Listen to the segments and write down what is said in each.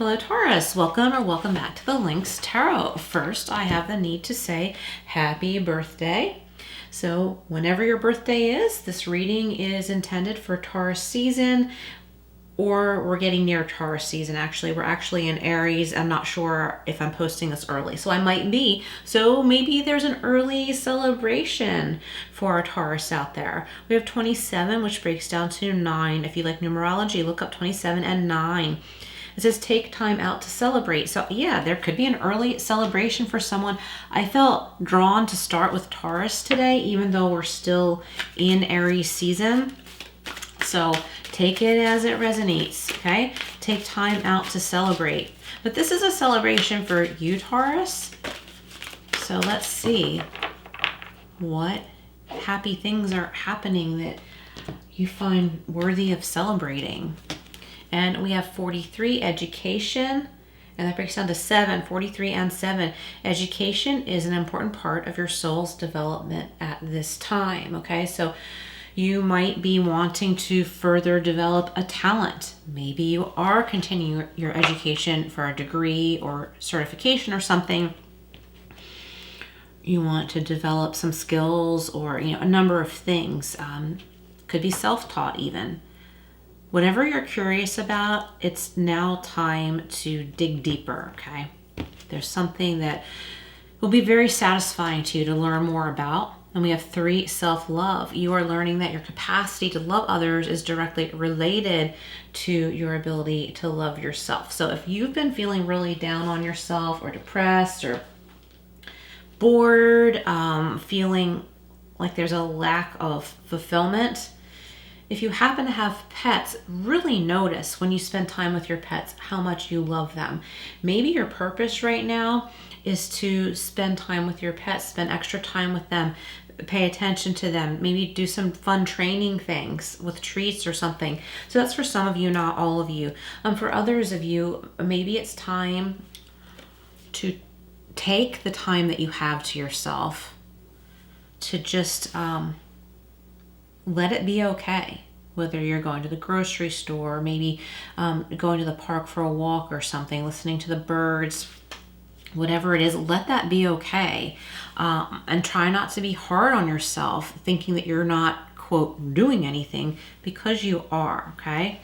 Hello Taurus, welcome or welcome back to the Lynx Tarot. First, I have the need to say happy birthday. So whenever your birthday is, this reading is intended for Taurus season, or we're getting near Taurus season. Actually, we're actually in Aries. I'm not sure if I'm posting this early, so I might be. So maybe there's an early celebration for our Taurus out there. We have 27, which breaks down to 9. If you like numerology, look up 27 and 9. It says take time out to celebrate. So yeah, there could be an early celebration for someone. I felt drawn to start with Taurus today, even though we're still in Aries season. So take it as it resonates, okay? Take time out to celebrate. But this is a celebration for you, Taurus. So let's see what happy things are happening that you find worthy of celebrating. And we have 43, education, and that breaks down to 7, 43 and 7. Education is an important part of your soul's development at this time, okay? So you might be wanting to further develop a talent. Maybe you are continuing your education for a degree or certification or something. You want to develop some skills or, a number of things. Could be self-taught even. Whatever you're curious about, it's now time to dig deeper, okay? There's something that will be very satisfying to you to learn more about. And we have 3, self-love. You are learning that your capacity to love others is directly related to your ability to love yourself. So if you've been feeling really down on yourself or depressed or bored, feeling like there's a lack of fulfillment, if you happen to have pets, really notice when you spend time with your pets how much you love them. Maybe your purpose right now is to spend time with your pets, spend extra time with them, pay attention to them, maybe do some fun training things with treats or something. So that's for some of you, not all of you. For others of you, maybe it's time to take the time that you have to yourself to just let it be okay. Whether you're going to the grocery store, maybe going to the park for a walk or something, listening to the birds, whatever it is, let that be okay. And try not to be hard on yourself, thinking that you're not, quote, doing anything, because you are, okay?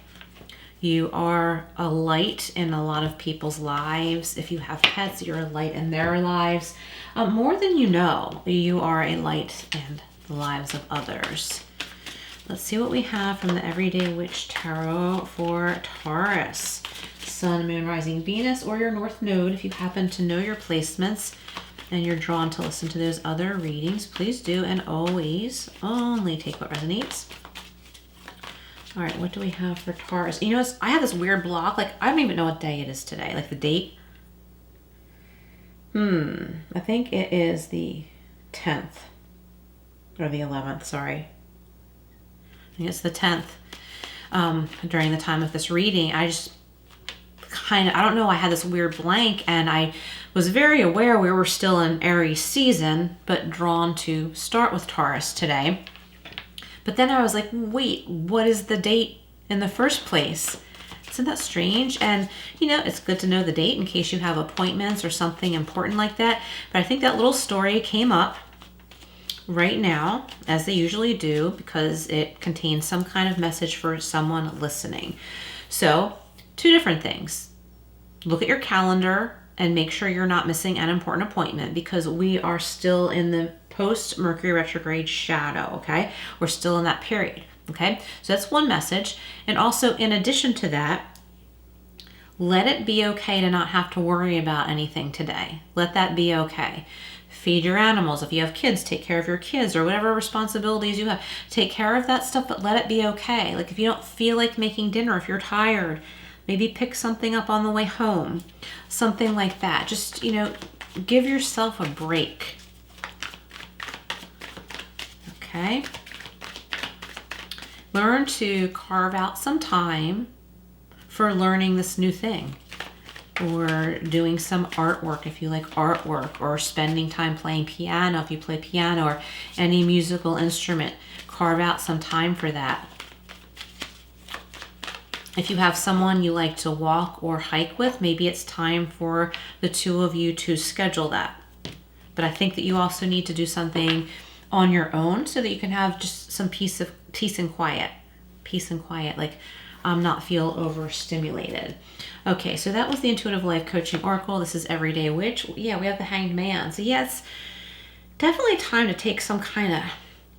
You are a light in a lot of people's lives. If you have pets, you're a light in their lives. More than you know, you are a light in the lives of others. Let's see what we have from the Everyday Witch Tarot for Taurus. Sun, Moon, Rising, Venus, or your North Node. If you happen to know your placements and you're drawn to listen to those other readings, please do. And always only take what resonates. All right, what do we have for Taurus? I have this weird block. Like, I don't even know what day it is today. Like the date. I think it is the 10th. Or the 11th, sorry. I think it's the 10th. During the time of this reading, I just I don't know, I had this weird blank, and I was very aware we were still in Aries season, but drawn to start with Taurus today. But then I was like, wait, what is the date in the first place? Isn't that strange? And, it's good to know the date in case you have appointments or something important like that. But I think that little story came up right now, as they usually do, because it contains some kind of message for someone listening. So, 2 different things. Look at your calendar and make sure you're not missing an important appointment, because we are still in the post-Mercury retrograde shadow, okay? We're still in that period, okay? So that's one message. And also, in addition to that, let it be okay to not have to worry about anything today. Let that be okay. Feed your animals. If you have kids, take care of your kids, or whatever responsibilities you have. Take care of that stuff, but let it be okay. Like, if you don't feel like making dinner, if you're tired, maybe pick something up on the way home. Something like that. Just, give yourself a break. Okay? Learn to carve out some time for learning this new thing, or doing some artwork if you like artwork, or spending time playing piano if you play piano, or any musical instrument. Carve out some time for that. If you have someone you like to walk or hike with, maybe it's time for the two of you to schedule that. But I think that you also need to do something on your own so that you can have just some peace and quiet. Peace and quiet, like not feel overstimulated. Okay, so that was the Intuitive Life Coaching Oracle. This is Everyday Witch. Yeah, we have the Hanged Man. So yes, definitely time to take some kind of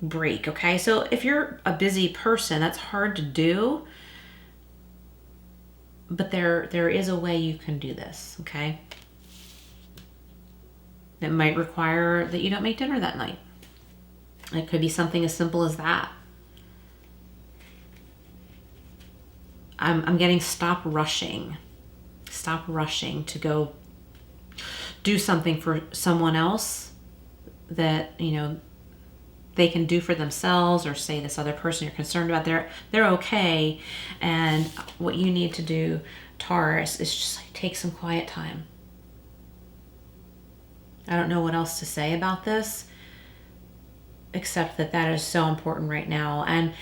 break, okay? So if you're a busy person, that's hard to do. But there is a way you can do this, okay? It might require that you don't make dinner that night. It could be something as simple as that. I'm getting stop rushing. Stop rushing to go do something for someone else that, you know, they can do for themselves, or say this other person you're concerned about, they're okay. And what you need to do, Taurus, is just like take some quiet time. I don't know what else to say about this, except that is so important right now. And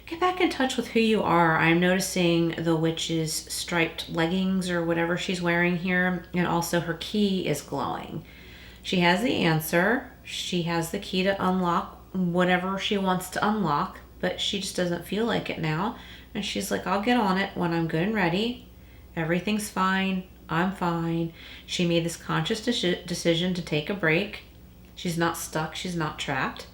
get back in touch with who you are. I'm noticing the witch's striped leggings or whatever she's wearing here, and also her key is glowing. She has the answer. She has the key to unlock whatever she wants to unlock, but she just doesn't feel like it now. And she's like, I'll get on it when I'm good and ready. Everything's fine. I'm fine. She made this conscious decision to take a break. She's not stuck. She's not trapped.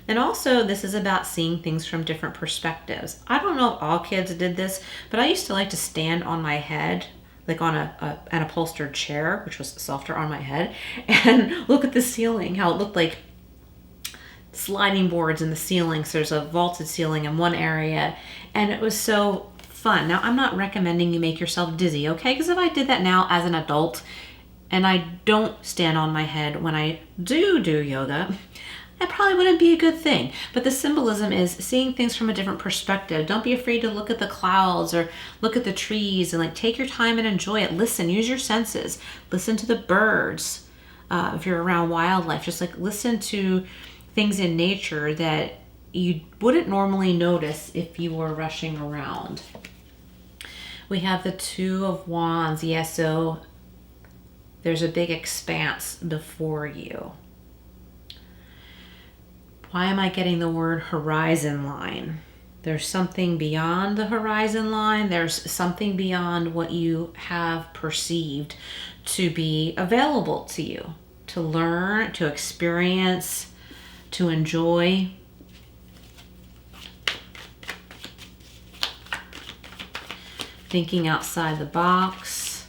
And also, this is about seeing things from different perspectives. I don't know if all kids did this, but I used to like to stand on my head, like on an upholstered chair, which was softer on my head, and look at the ceiling, how it looked like sliding boards in the ceiling. So there's a vaulted ceiling in one area, and it was so fun. Now, I'm not recommending you make yourself dizzy, okay? Because if I did that now as an adult, and I don't stand on my head when I do yoga, that probably wouldn't be a good thing. But the symbolism is seeing things from a different perspective. Don't be afraid to look at the clouds or look at the trees, and like take your time and enjoy it. Listen, use your senses. Listen to the birds. If you're around wildlife, just like listen to things in nature that you wouldn't normally notice if you were rushing around. We have the Two of Wands. Yeah, so there's a big expanse before you. Why am I getting the word horizon line? There's something beyond the horizon line. There's something beyond what you have perceived to be available to you, to learn, to experience, to enjoy. Thinking outside the box.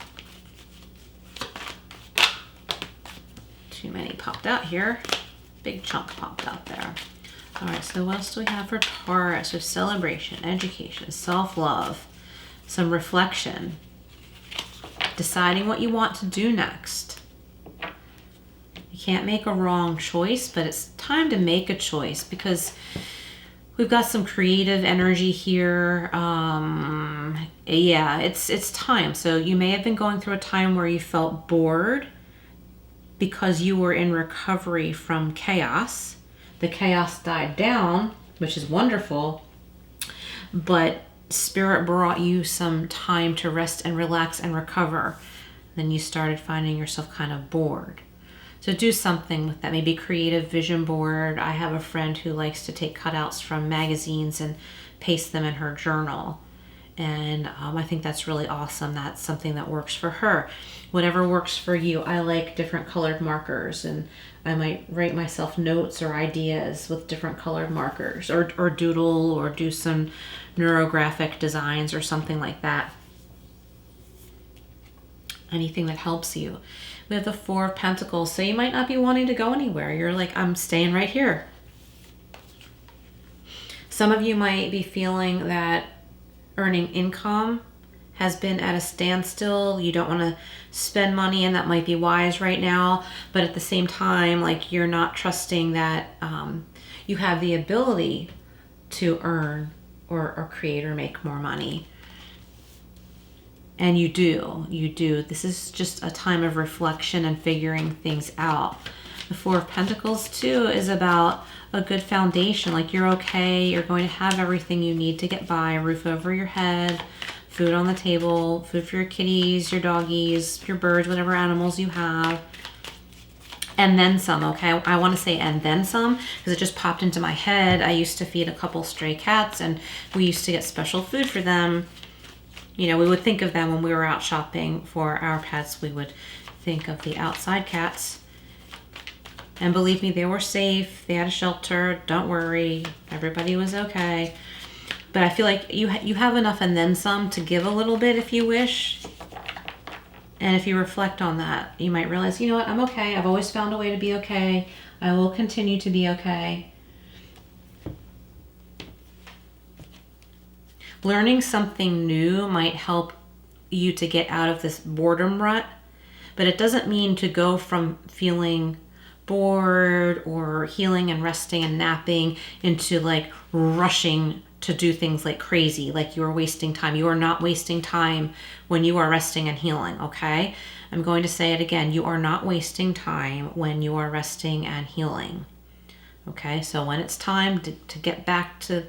Too many popped out here. Big chunk popped out there. All right, so what else do we have for Taurus? With celebration, education, self-love, some reflection, deciding what you want to do next. You can't make a wrong choice, but it's time to make a choice because we've got some creative energy here. Yeah, it's time. So you may have been going through a time where you felt bored because you were in recovery from chaos. The chaos died down, which is wonderful, but Spirit brought you some time to rest and relax and recover. Then you started finding yourself kind of bored. So do something with that. Maybe create a vision board. I have a friend who likes to take cutouts from magazines and paste them in her journal. And I think that's really awesome. That's something that works for her. Whatever works for you. I like different colored markers, and I might write myself notes or ideas with different colored markers, or doodle, or do some neurographic designs or something like that. Anything that helps you. We have the Four of Pentacles. So you might not be wanting to go anywhere. You're like, I'm staying right here. Some of you might be feeling that earning income has been at a standstill. You don't want to spend money, and that might be wise right now. But at the same time, like, you're not trusting that you have the ability to earn or create or make more money. And you do. This is just a time of reflection and figuring things out. The Four of Pentacles too is about a good foundation. Like, you're okay. You're going to have everything you need to get by. A roof over your head, food on the table, food for your kitties, your doggies, your birds, whatever animals you have. And then some, okay? I want to say and then some because it just popped into my head. I used to feed a couple stray cats and we used to get special food for them. You know, we would think of them when we were out shopping for our pets. We would think of the outside cats. And believe me, they were safe. They had a shelter. Don't worry. Everybody was okay. But I feel like you have enough and then some to give a little bit if you wish. And if you reflect on that, you might realize, you know what, I'm okay. I've always found a way to be okay. I will continue to be okay. Learning something new might help you to get out of this boredom rut, but it doesn't mean to go from feeling bored or healing and resting and napping into like rushing to do things like crazy, like you are wasting time. You are not wasting time when you are resting and healing, okay? I'm going to say it again. You are not wasting time when you are resting and healing, okay? So when it's time to get back to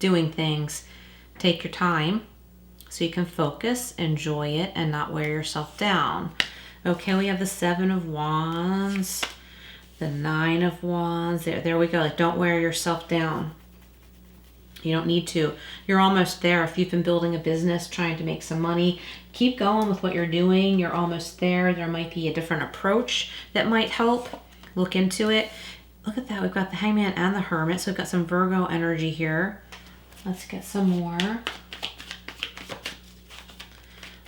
doing things, take your time so you can focus, enjoy it, and not wear yourself down. Okay, we have the 7 of Wands, the 9 of Wands. There we go. Like, don't wear yourself down. You don't need to. You're almost there. If you've been building a business, trying to make some money, keep going with what you're doing. You're almost there. There might be a different approach that might help. Look into it. Look at that. We've got the Hangman and the Hermit. So we've got some Virgo energy here. Let's get some more.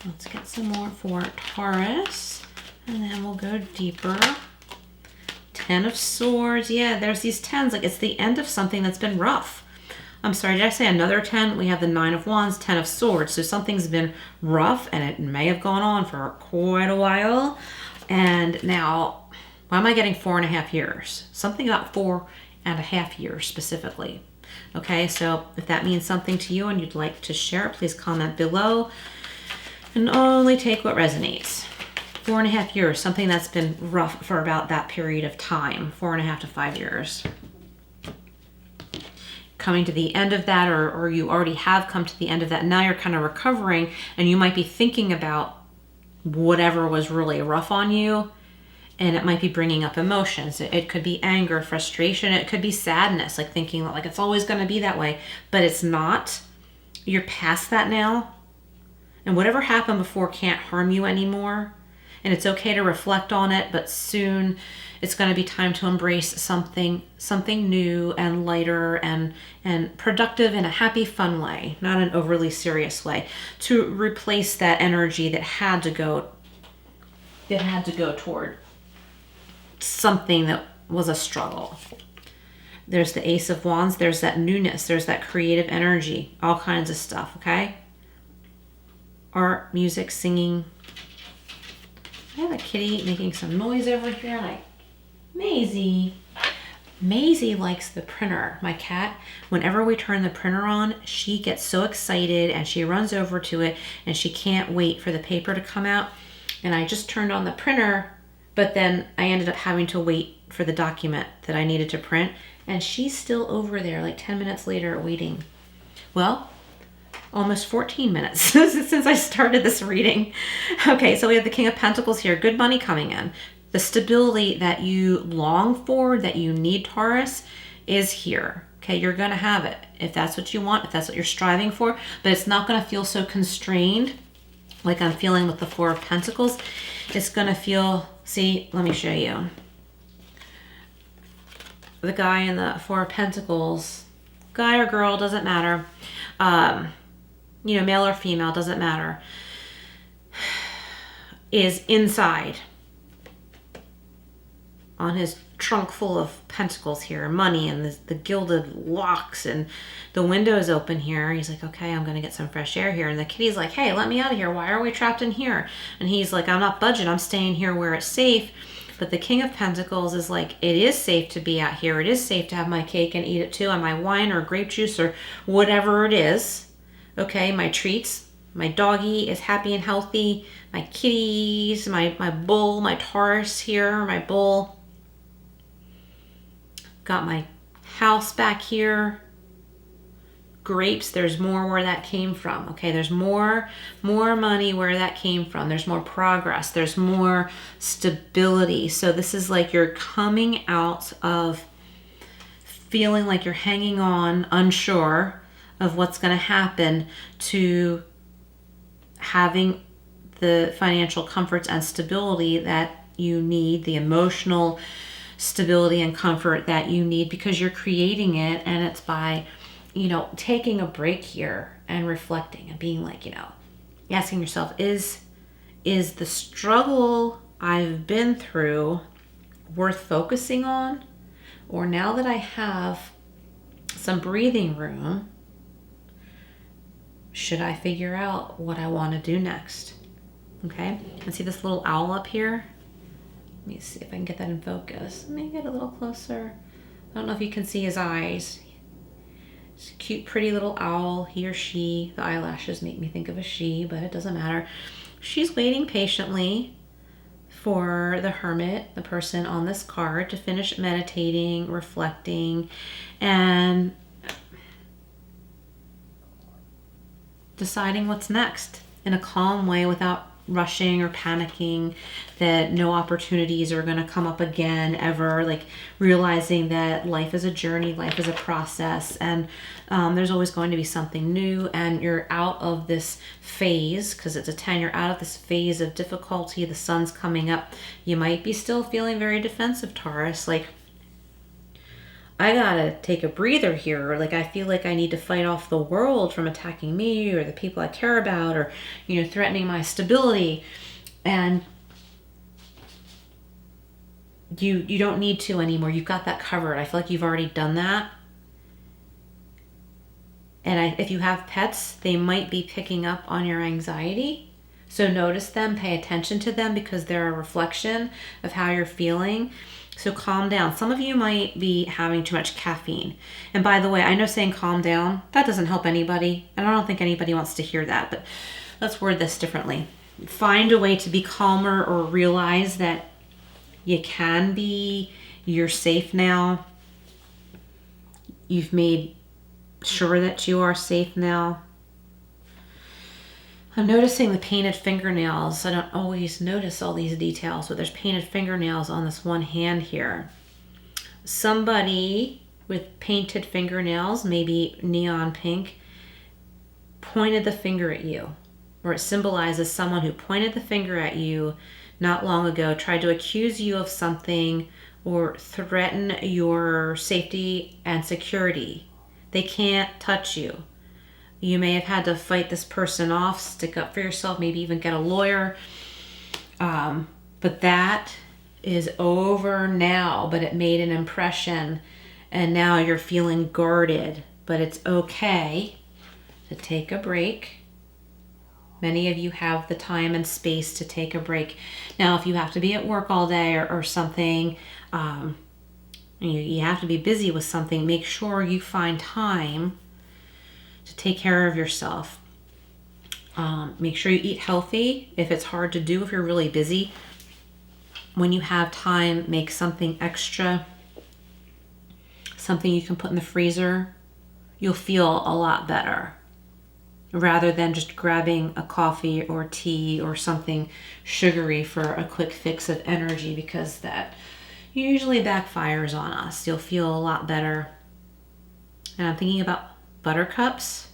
Let's get some more for Taurus. And then we'll go deeper. 10 of Swords. Yeah, there's these 10s. Like, it's the end of something that's been rough. I'm sorry, did I say another 10? We have the 9 of Wands, 10 of Swords. So something's been rough and it may have gone on for quite a while. And now, why am I getting 4.5 years? Something about 4.5 years specifically. Okay, so if that means something to you and you'd like to share it, please comment below. And only take what resonates. 4.5 years, something that's been rough for about that period of time. 4.5 to 5 years. Coming to the end of that, or you already have come to the end of that. Now you're kind of recovering and you might be thinking about whatever was really rough on you, and it might be bringing up emotions. It could be anger, frustration. It could be sadness, like thinking that like it's always going to be that way, but it's not. You're past that now, and whatever happened before can't harm you anymore. And it's okay to reflect on it, but soon it's going to be time to embrace something new and lighter and productive in a happy, fun way, not an overly serious way, to replace that energy that had to go toward something that was a struggle. There's the Ace of Wands. There's that newness. There's that creative energy, all kinds of stuff, okay? Art, music, singing. I have a kitty making some noise over here, like Maisie. Maisie likes the printer. My cat, whenever we turn the printer on, she gets so excited and she runs over to it and she can't wait for the paper to come out. And I just turned on the printer, but then I ended up having to wait for the document that I needed to print. And she's still over there like 10 minutes later waiting. Well, almost 14 minutes since I started this reading. Okay, so we have the King of Pentacles here. Good money coming in. The stability that you long for, that you need, Taurus, is here. Okay, you're going to have it if that's what you want, if that's what you're striving for, but it's not going to feel so constrained like I'm feeling with the Four of Pentacles. It's going to feel, see, let me show you. The guy in the Four of Pentacles, guy or girl, doesn't matter. You know, male or female, doesn't matter, is inside on his trunk full of pentacles here, money and the gilded locks, and the window is open here. He's like, okay, I'm going to get some fresh air here. And the kitty's like, hey, let me out of here. Why are we trapped in here? And he's like, I'm not budging. I'm staying here where it's safe. But the King of Pentacles is like, it is safe to be out here. It is safe to have my cake and eat it too, and my wine or grape juice or whatever it is. Okay, my treats. My doggy is happy and healthy. My kitties, my bull, my Taurus here, my bull. Got my house back here. grapes, there's more where that came from. Okay, there's more money where that came from. There's more progress. There's more stability. So this is like you're coming out of feeling like you're hanging on, unsure of what's going to happen, to having the financial comforts and stability that you need, the emotional stability and comfort that you need, because you're creating it. And it's by, taking a break here and reflecting and being like, asking yourself, is the struggle I've been through worth focusing on? Or now that I have some breathing room, should I figure out what I want to do next? Okay, and see this little owl up here? Let me see if I can get that in focus. Let me get a little closer. I don't know if you can see his eyes. It's a cute, pretty little owl, he or she. The eyelashes make me think of a she, but it doesn't matter. She's waiting patiently for the hermit, the person on this card, to finish meditating, reflecting, and deciding what's next in a calm way without rushing or panicking that no opportunities are going to come up again ever. Like realizing that life is a journey, life is a process, and there's always going to be something new, and you're out of this phase, because it's a 10, you're out of this phase of difficulty. The sun's coming up. You might be still feeling very defensive, Taurus, like I gotta take a breather here, or like I feel like I need to fight off the world from attacking me or the people I care about, or threatening my stability. And you don't need to anymore. You've got that covered. I feel like you've already done that. And if you have pets, they might be picking up on your anxiety. So notice them, pay attention to them, because they're a reflection of how you're feeling. So calm down. Some of you might be having too much caffeine. And by the way, I know saying calm down, that doesn't help anybody. And I don't think anybody wants to hear that, but let's word this differently. Find a way to be calmer, or realize that you can be, you're safe now. You've made sure that you are safe now. I'm noticing the painted fingernails. I don't always notice all these details, but there's painted fingernails on this one hand here. Somebody with painted fingernails, maybe neon pink, pointed the finger at you, or it symbolizes someone who pointed the finger at you not long ago, tried to accuse you of something or threaten your safety and security. They can't touch you. You may have had to fight this person off, stick up for yourself, maybe even get a lawyer. But that is over now, but it made an impression, and now you're feeling guarded. But it's okay to take a break. Many of you have the time and space to take a break. Now, if you have to be at work all day or something, you have to be busy with something, make sure you find time to take care of yourself. Make sure you eat healthy. If it's hard to do, if you're really busy, when you have time, make something extra, something you can put in the freezer. You'll feel a lot better, rather than just grabbing a coffee or tea or something sugary for a quick fix of energy, because that usually backfires on us. You'll feel a lot better. And I'm thinking about buttercups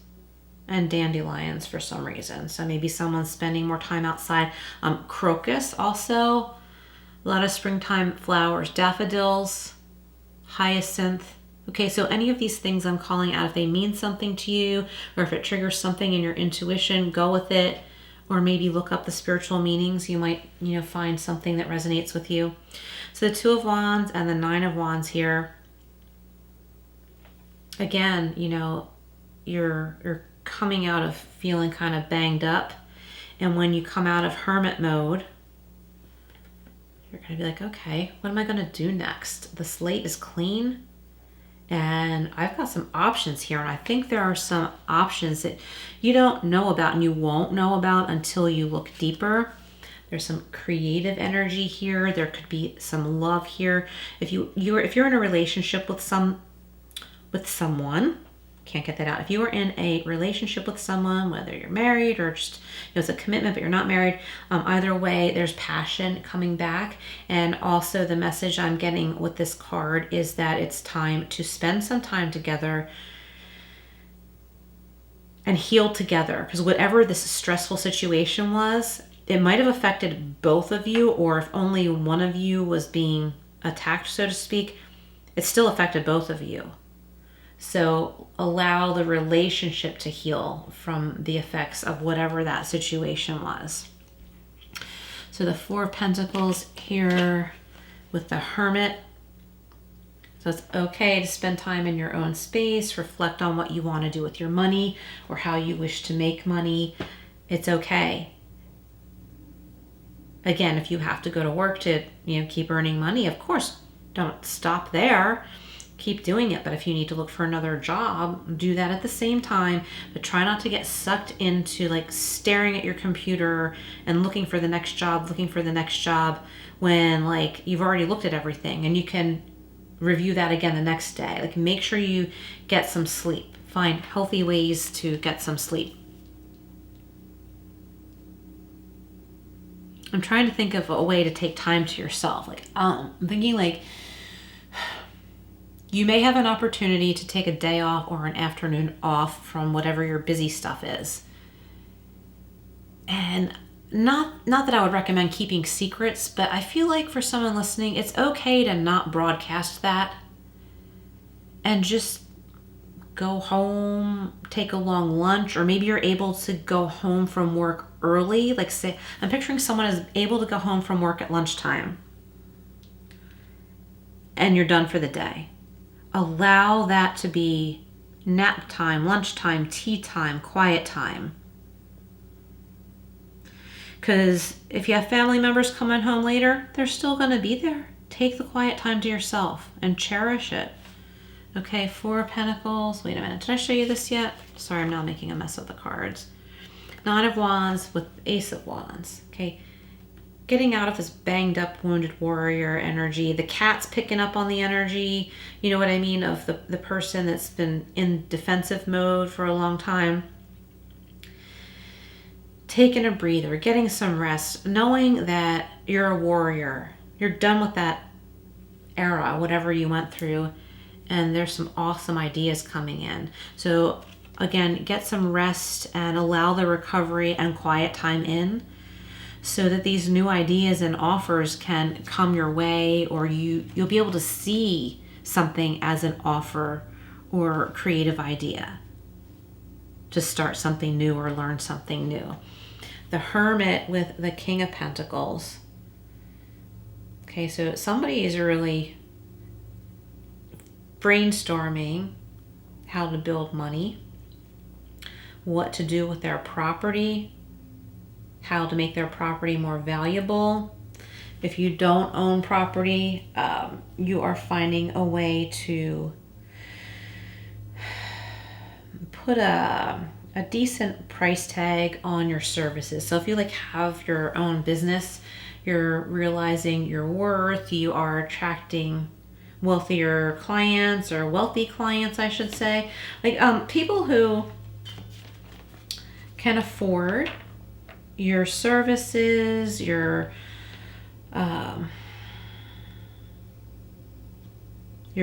and dandelions for some reason. So maybe someone's spending more time outside. Crocus also, a lot of springtime flowers, daffodils, hyacinth. Okay, so any of these things I'm calling out, if they mean something to you, or if it triggers something in your intuition, go with it. Or maybe look up the spiritual meanings. You might, find something that resonates with you. So the Two of Wands and the Nine of Wands here. Again, you're coming out of feeling kind of banged up. And when you come out of hermit mode, you're going to be like, okay, what am I going to do next? The slate is clean. And I've got some options here. And I think there are some options that you don't know about and you won't know about until you look deeper. There's some creative energy here. There could be some love here. If you're in a relationship with someone, can't get that out. If you are in a relationship with someone, whether you're married or just, it's a commitment, but you're not married, either way, there's passion coming back. And also the message I'm getting with this card is that it's time to spend some time together and heal together. Because whatever this stressful situation was, it might have affected both of you, or if only one of you was being attacked, so to speak, it still affected both of you. So allow the relationship to heal from the effects of whatever that situation was. So the Four of Pentacles here with the Hermit. So it's okay to spend time in your own space, reflect on what you want to do with your money or how you wish to make money. It's okay. Again, if you have to go to work to, keep earning money, of course, don't stop there. Keep doing it. But if you need to look for another job, do that at the same time. But try not to get sucked into like staring at your computer and looking for the next job when like you've already looked at everything and you can review that again the next day. Like make sure you get some sleep. Find healthy ways to get some sleep. I'm trying to think of a way to take time to yourself. Like I'm thinking like you may have an opportunity to take a day off or an afternoon off from whatever your busy stuff is. And not that I would recommend keeping secrets, but I feel like for someone listening, it's okay to not broadcast that and just go home, take a long lunch, or maybe you're able to go home from work early. Like say, I'm picturing someone is able to go home from work at lunchtime and you're done for the day. Allow that to be nap time, lunchtime, tea time, quiet time. Because if you have family members coming home later, they're still going to be there. Take the quiet time to yourself and cherish it. Okay, Four of Pentacles. Wait a minute. Did I show you this yet? Sorry, I'm now making a mess of the cards. Nine of Wands with Ace of Wands. Okay. Getting out of this banged up, wounded warrior energy. The cat's picking up on the energy, you know what I mean, of the person that's been in defensive mode for a long time. Taking a breather, getting some rest, knowing that you're a warrior. You're done with that era, whatever you went through, and there's some awesome ideas coming in. So again, get some rest and allow the recovery and quiet time in, so that these new ideas and offers can come your way, or you'll be able to see something as an offer or creative idea to start something new or learn something new. The Hermit with the King of Pentacles. Okay, so somebody is really brainstorming how to build money, what to do with their property, how to make their property more valuable. If you don't own property, you are finding a way to put a decent price tag on your services. So if you like have your own business, you're realizing your worth, you are attracting wealthier clients, or wealthy clients, I should say. Like people who can afford your services, your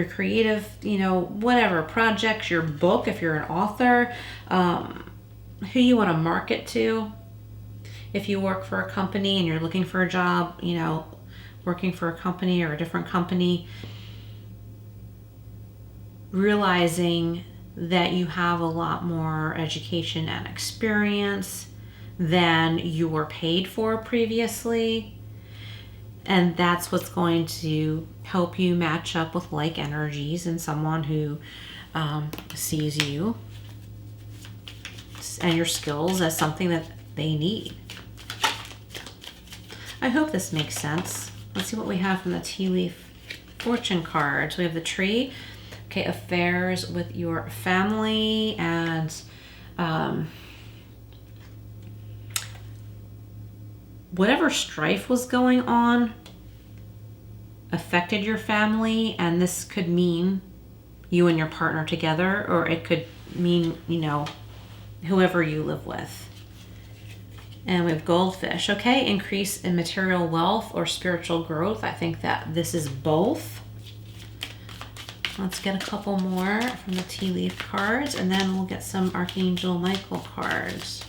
creative, whatever projects, your book, if you're an author, who you want to market to. If you work for a company and you're looking for a job, working for a company or a different company, realizing that you have a lot more education and experience than you were paid for previously. And that's what's going to help you match up with like energies and someone who sees you and your skills as something that they need. I hope this makes sense. Let's see what we have from the tea leaf fortune cards. We have the Tree. Okay, affairs with your family and whatever strife was going on affected your family, and this could mean you and your partner together, or it could mean, you know, whoever you live with. And we have goldfish. Okay, increase in material wealth or spiritual growth. I think that this is both. Let's get a couple more from the tea leaf cards, and then we'll get some Archangel Michael cards.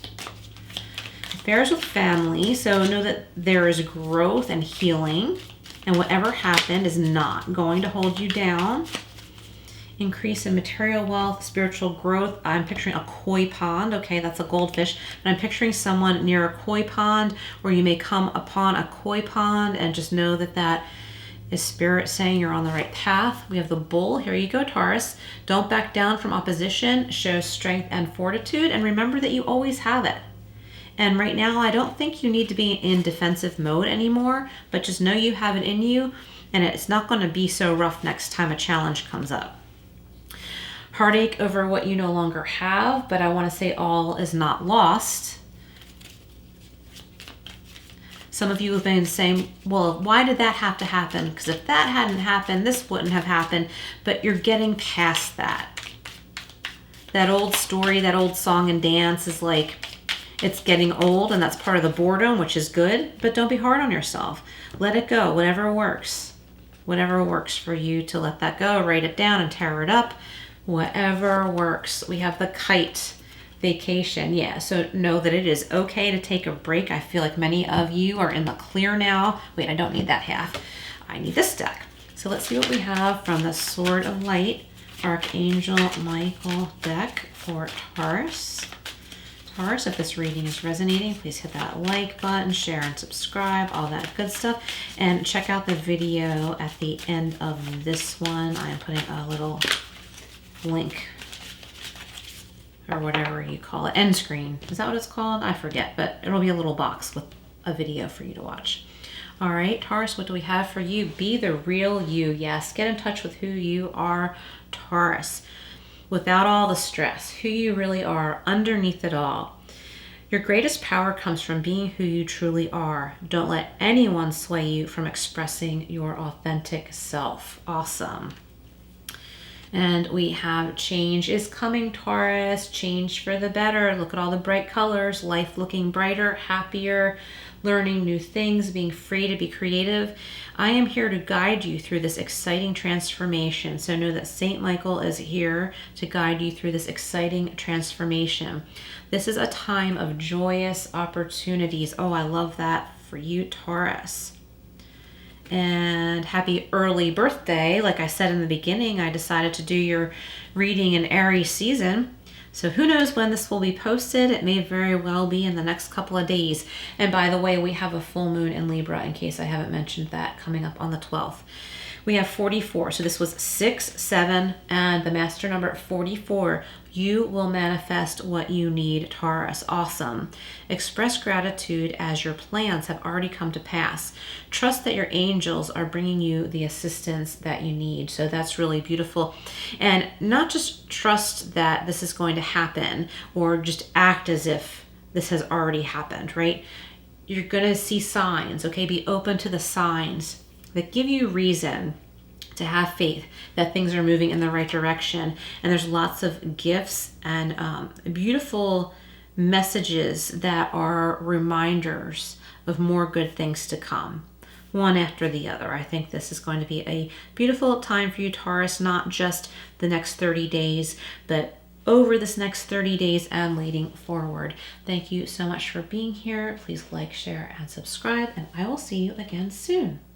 Affairs with family. So know that there is growth and healing, and whatever happened is not going to hold you down. Increase in material wealth, spiritual growth. I'm picturing a koi pond. Okay, that's a goldfish. But I'm picturing someone near a koi pond, or you may come upon a koi pond, and just know that that is spirit saying you're on the right path. We have the bull. Here you go, Taurus. Don't back down from opposition. Show strength and fortitude, and remember that you always have it. And right now, I don't think you need to be in defensive mode anymore, but just know you have it in you, and it's not going to be so rough next time a challenge comes up. Heartache over what you no longer have, but I want to say all is not lost. Some of you have been saying, well, why did that have to happen? Because if that hadn't happened, this wouldn't have happened. But you're getting past that. That old story, that old song and dance is like, it's getting old, and that's part of the boredom, which is good. But don't be hard on yourself. Let it go, whatever works. Whatever works for you to let that go. Write it down and tear it up. Whatever works. We have the kite. Vacation. Yeah, so know that it is okay to take a break. I feel like many of you are in the clear now. Wait, I don't need that half. I need this deck. So let's see what we have from the Sword of Light Archangel Michael deck for Taurus. Taurus, if this reading is resonating, please hit that like button, share and subscribe, all that good stuff. And check out the video at the end of this one. I am putting a little link, or whatever you call it, end screen. Is that what it's called? I forget, but it'll be a little box with a video for you to watch. All right, Taurus, what do we have for you? Be the real you. Yes, get in touch with who you are, Taurus. Without all the stress, who you really are underneath it all. Your greatest power comes from being who you truly are. Don't let anyone sway you from expressing your authentic self. Awesome. And we have change is coming, Taurus. Change for the better. Look at all the bright colors. Life looking brighter, happier, learning new things, being free to be creative. I am here to guide you through this exciting transformation. So know that Saint Michael is here to guide you through this exciting transformation. This is a time of joyous opportunities. Oh, I love that for you, Taurus. And happy early birthday. Like I said in the beginning, I decided to do your reading in Aries season. So who knows when this will be posted? It may very well be in the next couple of days. And by the way, we have a full moon in Libra, in case I haven't mentioned that, coming up on the 12th. We have 44. So this was 6, 7, and the master number 44. You will manifest what you need, Taurus. Awesome. Express gratitude as your plans have already come to pass. Trust that your angels are bringing you the assistance that you need. So that's really beautiful. And not just trust that this is going to happen, or just act as if this has already happened, right? You're going to see signs, okay? Be open to the signs that give you reason to have faith that things are moving in the right direction. And there's lots of gifts and beautiful messages that are reminders of more good things to come, one after the other. I think this is going to be a beautiful time for you, Taurus, not just the next 30 days, but over this next 30 days and leading forward. Thank you so much for being here. Please like, share, and subscribe, and I will see you again soon.